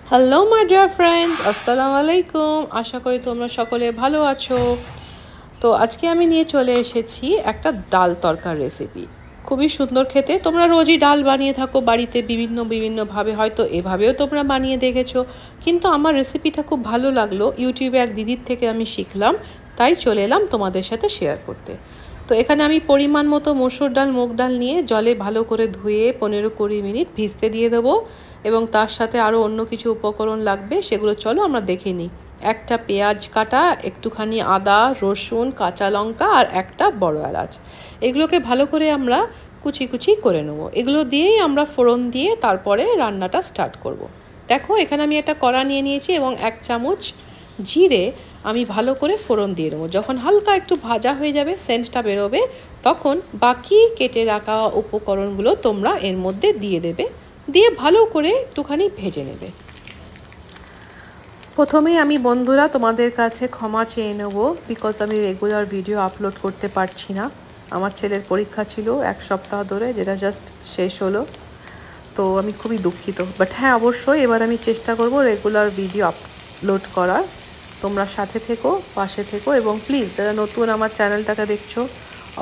Hello my dear friends, আসসালামু আলাইকুম। আশা করি তোমরা সকলে ভালো আছো। তো আজকে আমি নিয়ে চলে এসেছি একটা ডাল তরকার রেসিপি। খুবই সুন্দর খেতে। তোমরা রোজই ডাল বানিয়ে থাকো বাড়িতে বিভিন্নভাবে, হয়তো এভাবেও তোমরা বানিয়ে দেখেছো, কিন্তু আমার রেসিপিটা খুব ভালো লাগলো। ইউটিউবে এক দিদির থেকে আমি শিখলাম, তাই চলে এলাম তোমাদের সাথে শেয়ার করতে। তো এখানে আমি পরিমাণ মতো মসুর ডাল, মুগ ডাল নিয়ে জলে ভালো করে ধুয়ে 15-20 মিনিট ভিজতে দিয়ে দেবো, এবং তার সাথে আরও অন্য কিছু উপকরণ লাগবে, সেগুলো চলো আমরা দেখে নিই। একটা পেঁয়াজ কাটা, একটুখানি আদা, রসুন, কাঁচা লঙ্কা আর একটা বড় এলাচ, এগুলোকে ভালো করে আমরা কুচি করে নেব। এগুলো দিয়েই আমরা ফোড়ন দিয়ে তারপরে রান্নাটা স্টার্ট করব। দেখো এখানে আমি একটা কড়া নিয়ে নিয়েছি এবং 1 চামচ জিরে আমি ভালো করে ফোড়ন দিয়ে দেবো। যখন হালকা একটু ভাজা হয়ে যাবে, সেন্টটা বেরোবে, তখন বাকি কেটে রাখা উপকরণগুলো তোমরা এর মধ্যে দিয়ে দেবে, দিয়ে ভালো করে একটুখানি ভেজে নেবে। প্রথমেই আমি বন্ধুরা তোমাদের কাছে ক্ষমা চেয়ে নেব, বিকজ আমি রেগুলার ভিডিও আপলোড করতে পারছি না। আমার ছেলের পরীক্ষা ছিল 1 সপ্তাহ ধরে, যেটা জাস্ট শেষ হলো। তো আমি খুবই দুঃখিত, বাট হ্যাঁ, অবশ্যই এবার আমি চেষ্টা করব রেগুলার ভিডিও আপলোড করার। তোমরা সাথে থেকো, পাশে থেকো, এবং প্লিজ যারা নতুন আমার চ্যানেলটাকে দেখছো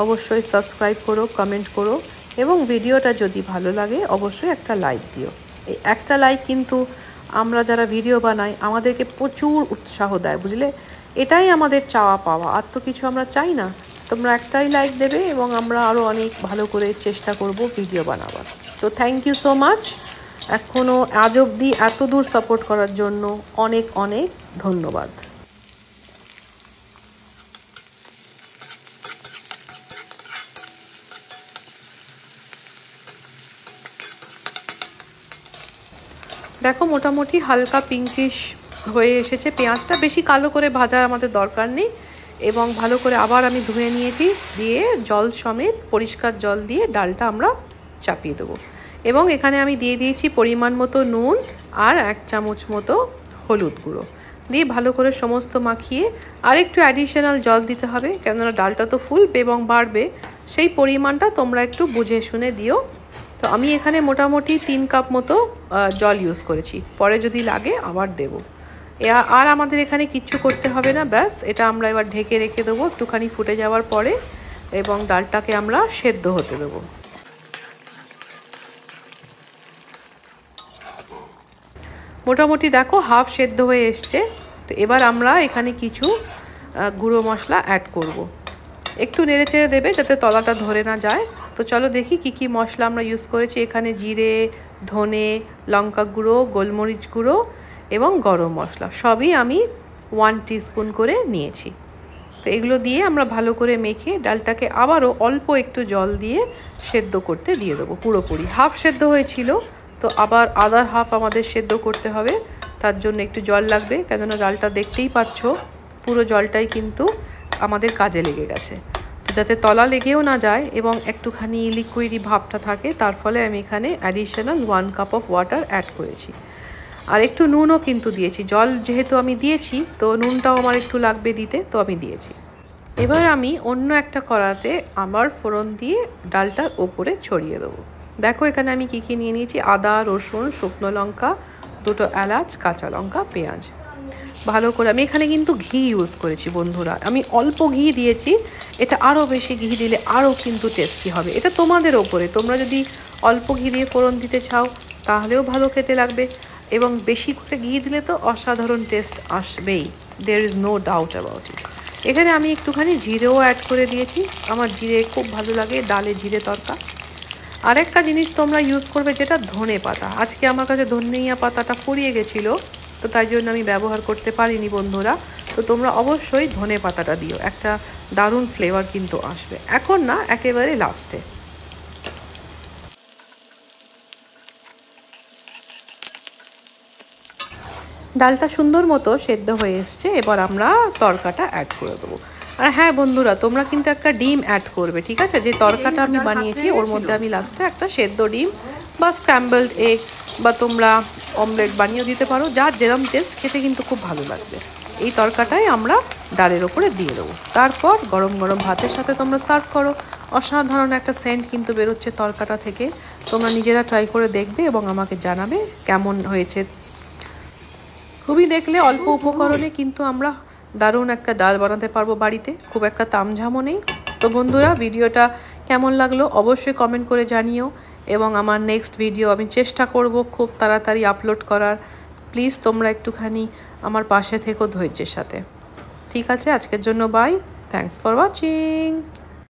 অবশ্যই সাবস্ক্রাইব করো, কমেন্ট করো, এবং ভিডিওটা যদি ভালো লাগে অবশ্যই একটা লাইক দিও। এই একটা লাইক কিন্তু আমরা যারা ভিডিও বানাই আমাদেরকে প্রচুর উৎসাহ দেয়, বুঝলে? এটাই আমাদের চাওয়া পাওয়া, আর তো কিছু আমরা চাই না। তোমরা একটাই লাইক দেবে এবং আমরা আরও অনেক ভালো করে চেষ্টা করব ভিডিও বানাবার। তো থ্যাংক ইউ সো মাচ। এখনও আজ অবধি এত দূর সাপোর্ট করার জন্য অনেক অনেক ধন্যবাদ। দেখো মোটামুটি হালকা পিঙ্কিশ হয়ে এসেছে পেঁয়াজটা, বেশি কালো করে ভাজার আমাদের দরকার নেই। এবং ভালো করে আবার আমি ধুয়ে নিয়েছি, দিয়ে জল সমেত পরিষ্কার জল দিয়ে ডালটা আমরা চাপিয়ে দেবো। এবং এখানে আমি দিয়ে দিয়েছি পরিমাণ মতো নুন আর 1 চামচ মতো হলুদ গুঁড়ো, দিয়ে ভালো করে সমস্ত মাখিয়ে আর একটু অ্যাডিশনাল জল দিতে হবে, কেননা ডালটা তো ফুলবে এবং বাড়বে, সেই পরিমাণটা তোমরা একটু বুঝে শুনে দিও। তো আমি এখানে মোটামুটি 3 কাপ মতো জল ইউজ করেছি, পরে যদি লাগে আবার দেবো। আর আমাদের এখানে কিচ্ছু করতে হবে না, ব্যাস এটা আমরা এবার ঢেকে রেখে দেবো একটুখানি ফুটে যাওয়ার পরে, এবং ডালটাকে আমরা সেদ্ধ হতে দেবো। মোটামুটি দেখো হাফ সেদ্ধ হয়ে এসছে। তো এবার আমরা এখানে কিছু গুঁড়ো মশলা অ্যাড করব। একটু নেড়ে চেড়ে দেবে যাতে তলাটা ধরে না যায়। তো চলো দেখি কি কি মশলা আমরা ইউজ করেছি। এখানে জিরে, ধনে, লঙ্কা গুঁড়ো, গোলমরিচ গুঁড়ো এবং গরম মশলা সবই আমি 1 টিস্পুন করে নিয়েছি। তো এগুলো দিয়ে আমরা ভালো করে মেখে ডালটাকে আবারও অল্প একটু জল দিয়ে সেদ্ধ করতে দিয়ে দেবো। পুরোপুরি হাফ সেদ্ধ হয়েছিল, তো আবার আদার হাফ আমাদের সেদ্ধ করতে হবে, তার জন্য একটু জল লাগবে, কেননা ডালটা দেখতেই পাচ্ছ পুরো জলটাই কিন্তু আমাদের কাজে লেগে গেছে। তো যাতে তলা লেগেও না যায় এবং একটুখানি লিকুইডি ভাবটা থাকে, তার ফলে আমি এখানে additional 1 cup of water add করেছি। আর একটু নুনও কিন্তু দিয়েছি, জল যেহেতু আমি দিয়েছি তো নুনটাও আমার একটু লাগবে দিতে, তো আমি দিয়েছি। এবার আমি অন্য একটা কড়াতে আবার ফোড়ন দিয়ে ডালটার ওপরে ছড়িয়ে দেবো। দেখো এখানে আমি কী কী নিয়ে নিয়েছি: আদা, রসুন, শুকনো লঙ্কা, 2টো এলাচ, কাঁচা লঙ্কা, পেঁয়াজ। ভালো করে আমি এখানে কিন্তু ঘি ইউজ করেছি বন্ধুরা, আমি অল্প ঘি দিয়েছি, এটা আরও বেশি ঘি দিলে আরও কিন্তু টেস্টি হবে। এটা তোমাদের ওপরে, তোমরা যদি অল্প ঘি দিয়ে ফোড়ন দিতে চাও তাহলেও ভালো খেতে লাগবে, এবং বেশি করে ঘি দিলে তো অসাধারণ টেস্ট আসবেই, there is no doubt about it. এখানে আমি একটুখানি জিরেও অ্যাড করে দিয়েছি, আমার জিরে খুব ভালো লাগে ডালে জিরে তরকা। আরেকটা জিনিস তোমরা ইউজ করবে যেটা ধনে পাতা। আজকে আমার কাছে ধনিয়া পাতাটা ফুরিয়ে গেছিলো, তো তাই জন্য আমি ব্যবহার করতে পারিনি বন্ধুরা। তো তোমরা অবশ্যই ধনে পাতাটা দিও, একটা দারুণ ফ্লেভার কিন্তু আসবে। এখন না, একেবারে লাস্টে। ডালটা সুন্দর মতো সেদ্ধ হয়ে এসছে, এবার আমরা তরকাটা অ্যাড করে দেবো। আর হ্যাঁ বন্ধুরা, তোমরা কিন্তু একটা ডিম অ্যাড করবে, ঠিক আছে? যে তরকাটা আমি বানিয়েছি ওর মধ্যে আমি লাস্টে একটা সেদ্ধ ডিম বা স্ক্র্যাম্বলড এগ বা তোমরা অমলেট বানিয়েও দিতে পারো, যার যেরকম টেস্ট, খেতে কিন্তু খুব ভালো লাগবে। এই তরকাটাই আমরা ডালের ওপরে দিয়ে দেবো, তারপর গরম গরম ভাতের সাথে তোমরা সার্ভ করো। অসাধারণ একটা সেন্ট কিন্তু বেরোচ্ছে তরকাটা থেকে। তোমরা নিজেরা ট্রাই করে দেখবে এবং আমাকে জানাবে কেমন হয়েছে। খুবই দেখলে অল্প উপকরণে কিন্তু আমরা দারুণ একটা ডাল বানাতে পারবো বাড়িতে, খুব একটা তামঝামও নেই। তো বন্ধুরা, ভিডিওটা কেমন লাগলো অবশ্যই কমেন্ট করে জানিও, এবং আমার নেক্সট ভিডিও আমি চেষ্টা করব খুব তাড়াতাড়ি আপলোড করার। প্লিজ তোমরা একটুখানি আমার পাশে থেকো ধৈর্যের সাথে। ঠিক আছে, আজকের জন্য বাই, থ্যাঙ্কস ফর ওয়াচিং।